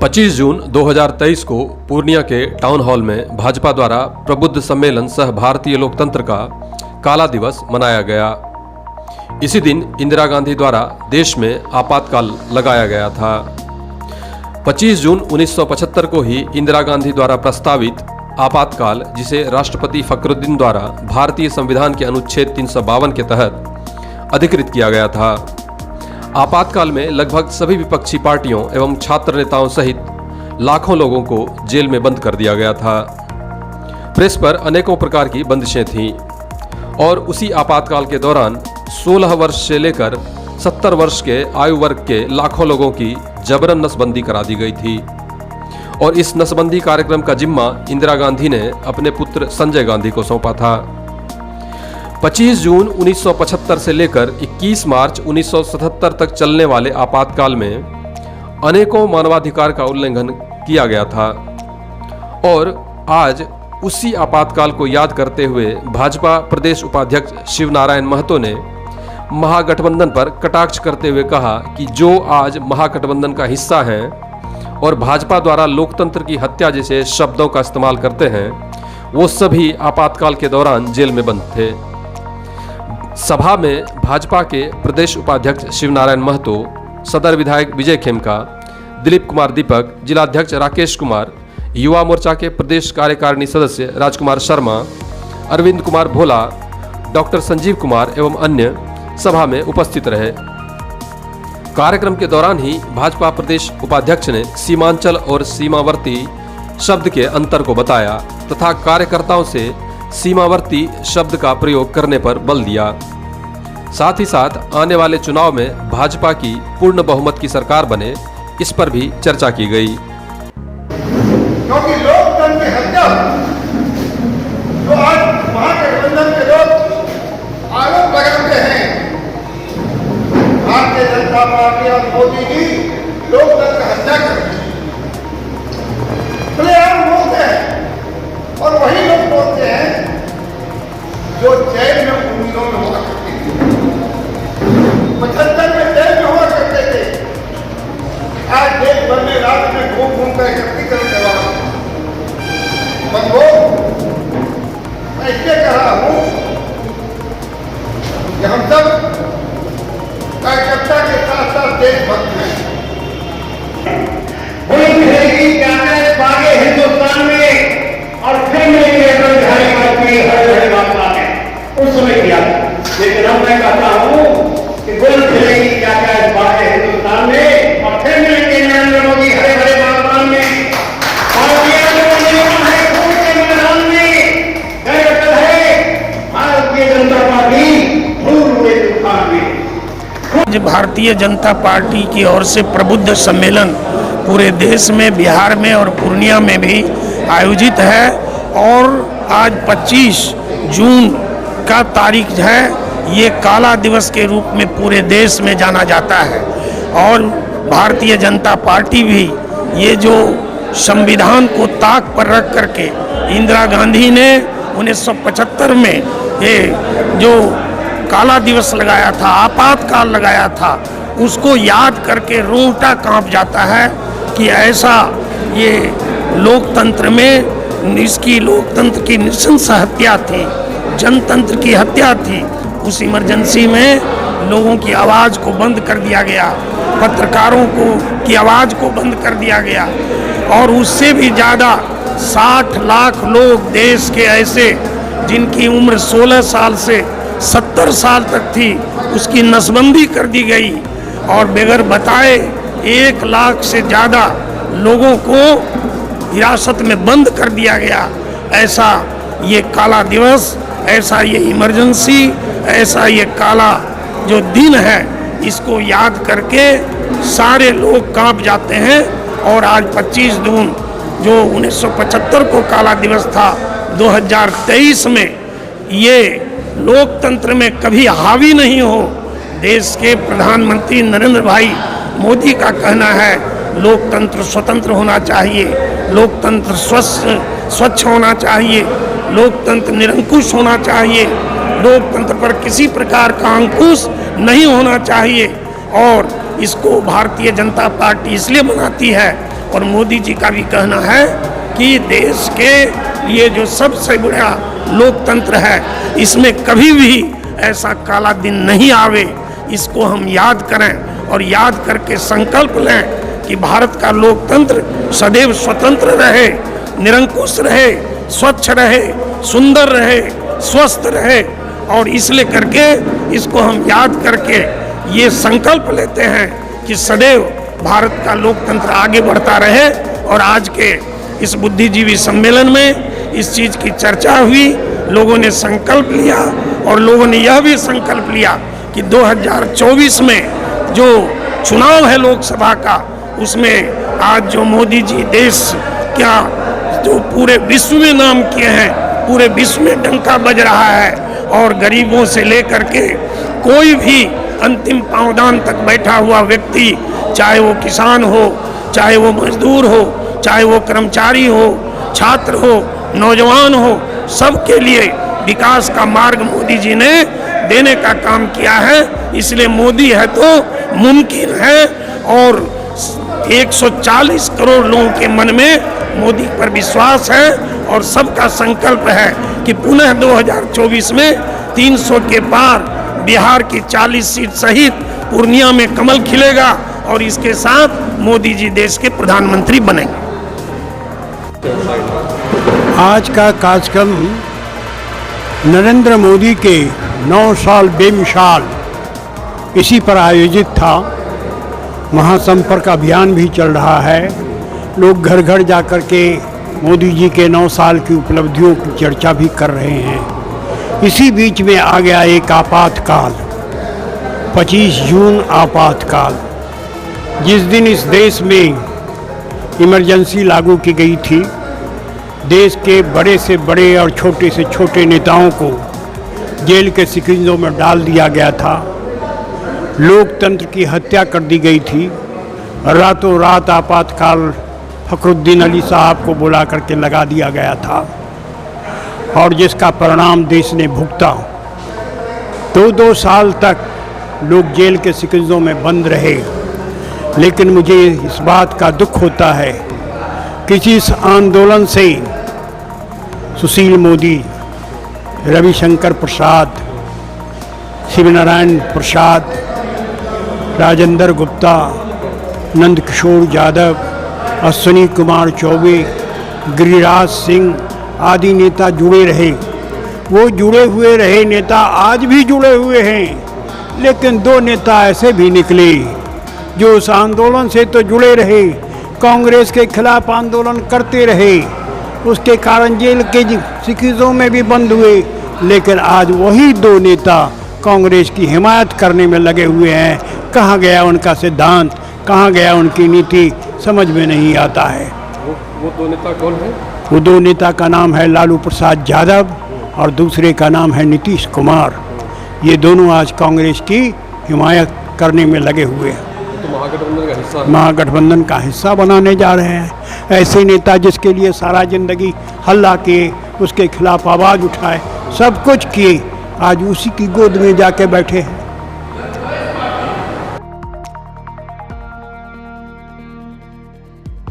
25 जून 2023 को पूर्णिया के town hall में भाजपा द्वारा प्रबुद्ध सम्मेलन सह भारतीय लोकतंत्र का काला दिवस मनाया गया। इसी दिन इंदिरा गांधी द्वारा देश में आपातकाल लगाया गया था। 25 जून 1975 को ही इंदिरा गांधी द्वारा प्रस्तावित आपातकाल, जिसे राष्ट्रपति फखरुद्दीन द्वारा भारतीय संविधान के अनुच्छेद 352 के तहत अधिकृत किया गया था। आपातकाल में लगभग सभी विपक्षी पार्टियों एवं छात्र नेताओं सहित लाखों लोगों को जेल में बंद कर दिया गया था। प्रेस पर अनेकों प्रकार की बंदिशें थीं और उसी आपातकाल के दौरान 16 वर्ष से लेकर 70 वर्ष के आयु वर्ग के लाखों लोगों की जबरन नसबंदी करा दी गई थी और इस नसबंदी कार्यक्रम का जिम्मा इंदिरा गांधी ने अपने पुत्र संजय गांधी को सौंपा था। 25 जून 1975 से लेकर 21 मार्च 1977 तक चलने वाले आपातकाल में अनेकों मानवाधिकार का उल्लंघन किया गया था और आज उसी आपातकाल को याद करते हुए भाजपा प्रदेश उपाध्यक्ष शिवनारायण महतो ने महागठबंधन पर कटाक्ष करते हुए कहा कि जो आज महागठबंधन का हिस्सा हैं और भाजपा द्वारा लोकतंत्र की हत्या जैसे शब्दों का इस्तेमाल करते हैं, वो सभी आपातकाल के दौरान जेल में बंद थे। सभा में भाजपा के प्रदेश उपाध्यक्ष शिवनारायण महतो, सदर विधायक विजय खेमका, दिलीप कुमार दीपक, जिलाध्यक्ष राकेश कुमार, युवा मोर्चा के प्रदेश कार्यकारिणी सदस्य राजकुमार शर्मा, अरविंद कुमार भोला, डॉक्टर संजीव कुमार एवं अन्य सभा में उपस्थित रहे। कार्यक्रम के दौरान ही भाजपा प्रदेश उपाध्यक्ष ने सीमांचल और सीमावर्ती शब्द के अंतर को बताया तथा कार्यकर्ताओं से सीमावर्ती शब्द का प्रयोग करने पर बल दिया। साथ ही साथ आने वाले चुनाव में भाजपा की पूर्ण बहुमत की सरकार बने, इस पर भी चर्चा की गई। क्योंकि लोकतंत्र की हत्या जो आज महागठबंधन के लोग आरोप लगाते हैं, भारतीय जनता पार्टी और मोदी जी लोकतंत्र की हत्या करते हैं, प्लेयर बोलते हैं और वही लोग बोलते हैं जो जेल में उम्मीदों में हुआ करते थे, 75 में जेल में हुआ करते थे। आज देश भर में रात में घूम घूम कर एकत्रीकरण करवा बंदो। मैं इसलिए कह रहा हूं कि हम सब कार्यकर्ता के साथ साथ देशभक्त हैं। बोली रहेगी आगे हिंदुस्तान में और फिर मिलेंगे बिहारी वाजपेयी हर हर मात्रा में उस समय किया। लेकिन अब मैं कहता हूं कि बोल चलेगी आगे हिंदुस्तान में और फिर मिलेंगे नरेंद्र मोदी हरे हरे मात्रा में। भारतीय जनता पार्टी भूल हुए तूफान में। भारतीय जनता पार्टी की ओर से प्रबुद्ध सम्मेलन पूरे देश में, बिहार में और पूर्णिया में भी आयोजित है और आज 25 जून का तारीख है। ये काला दिवस के रूप में पूरे देश में जाना जाता है और भारतीय जनता पार्टी भी ये जो संविधान को ताक पर रख करके इंदिरा गांधी ने 1975 में ये जो काला दिवस लगाया था, आपातकाल लगाया था, उसको याद करके रोंगटा कांप जाता है कि ऐसा ये लोकतंत्र में इसकी लोकतंत्र की नृशंस हत्या थी, जनतंत्र की हत्या थी। उस इमरजेंसी में लोगों की आवाज़ को बंद कर दिया गया, पत्रकारों की आवाज़ को बंद कर दिया गया और उससे भी ज़्यादा 60 लाख लोग देश के ऐसे जिनकी उम्र 16 साल से 70 साल तक थी, उसकी नसबंदी कर दी गई और बगैर बताए 1 लाख से ज़्यादा लोगों को हिरासत में बंद कर दिया गया। ऐसा ये काला दिवस, ऐसा ये इमरजेंसी, ऐसा ये काला जो दिन है, इसको याद करके सारे लोग कांप जाते हैं। और आज 25 जून जो 1975 को काला दिवस था, 2023 में ये लोकतंत्र में कभी हावी नहीं हो। देश के प्रधानमंत्री नरेंद्र भाई मोदी का कहना है लोकतंत्र स्वतंत्र होना चाहिए, लोकतंत्र स्वच्छ होना चाहिए, लोकतंत्र निरंकुश होना चाहिए, लोकतंत्र पर किसी प्रकार का अंकुश नहीं होना चाहिए। और इसको भारतीय जनता पार्टी इसलिए मनाती है और मोदी जी का भी कहना है कि देश के लिए जो सबसे बड़ा लोकतंत्र है, इसमें कभी भी ऐसा काला दिन नहीं आवे, इसको हम याद करें और याद करके संकल्प लें कि भारत का लोकतंत्र सदैव स्वतंत्र रहे, निरंकुश रहे, स्वच्छ रहे, सुंदर रहे, स्वस्थ रहे। और इसलिए करके इसको हम याद करके ये संकल्प लेते हैं कि सदैव भारत का लोकतंत्र आगे बढ़ता रहे। और आज के इस बुद्धिजीवी सम्मेलन में इस चीज़ की चर्चा हुई, लोगों ने संकल्प लिया और लोगों ने यह भी संकल्प लिया कि 2024 में जो चुनाव है लोकसभा का, उसमें आज जो मोदी जी देश क्या जो पूरे विश्व में नाम किए हैं, पूरे विश्व में डंका बज रहा है और गरीबों से लेकर के कोई भी अंतिम पांवदान तक बैठा हुआ व्यक्ति, चाहे वो किसान हो, चाहे वो मजदूर हो, चाहे वो कर्मचारी हो, छात्र हो, नौजवान हो, सबके लिए विकास का मार्ग मोदी जी ने देने का काम किया है। इसलिए मोदी है तो मुमकिन है। और 140 करोड़ लोगों के मन में मोदी पर विश्वास है और सबका संकल्प है कि पुनः 2024 में 300 के पार बिहार की 40 सीट सहित पूर्णिया में कमल खिलेगा और इसके साथ मोदी जी देश के प्रधानमंत्री बनेंगे। आज का कार्यक्रम नरेंद्र मोदी के 9 साल बेमिसाल इसी पर आयोजित था। महासंपर्क अभियान भी चल रहा है, लोग घर घर जा कर के मोदी जी के 9 साल की उपलब्धियों की चर्चा भी कर रहे हैं। इसी बीच में आ गया एक आपातकाल, 25 जून आपातकाल, जिस दिन इस देश में इमरजेंसी लागू की गई थी। देश के बड़े से बड़े और छोटे से छोटे नेताओं को जेल के सिकंजों में डाल दिया गया था। लोकतंत्र की हत्या कर दी गई थी। रातों रात आपातकाल फखरुद्दीन अली साहब को बुला करके लगा दिया गया था और जिसका परिणाम देश ने भुगता। 2 साल तक लोग जेल के सिकंजों में बंद रहे। लेकिन मुझे इस बात का दुख होता है कि इस आंदोलन से सुशील मोदी, रविशंकर प्रसाद, शिवनारायण प्रसाद, राजेंद्र गुप्ता, नंदकिशोर यादव, अश्विनी कुमार चौबे, गिरिराज सिंह आदि नेता जुड़े रहे। वो जुड़े हुए रहे नेता आज भी जुड़े हुए हैं। लेकिन 2 नेता ऐसे भी निकले जो उस आंदोलन से तो जुड़े रहे, कांग्रेस के खिलाफ आंदोलन करते रहे, उसके कारण जेल के सिकंजों में भी बंद हुए। लेकिन आज वही 2 नेता कांग्रेस की हिमायत करने में लगे हुए हैं। कहाँ गया उनका सिद्धांत, कहाँ गया उनकी नीति, समझ में नहीं आता है। वो 2 नेता कौन है? वो 2 नेता का नाम है लालू प्रसाद यादव और दूसरे का नाम है नीतीश कुमार। ये दोनों आज कांग्रेस की हिमायत करने में लगे हुए हैं। तो महागठबंधन का हिस्सा है। महागठबंधन का हिस्सा बनाने जा रहे हैं। ऐसे नेता जिसके लिए सारा जिंदगी हल्ला किए, उसके खिलाफ आवाज़ उठाए, सब कुछ किए, आज उसी की गोद में जाके बैठे हैं।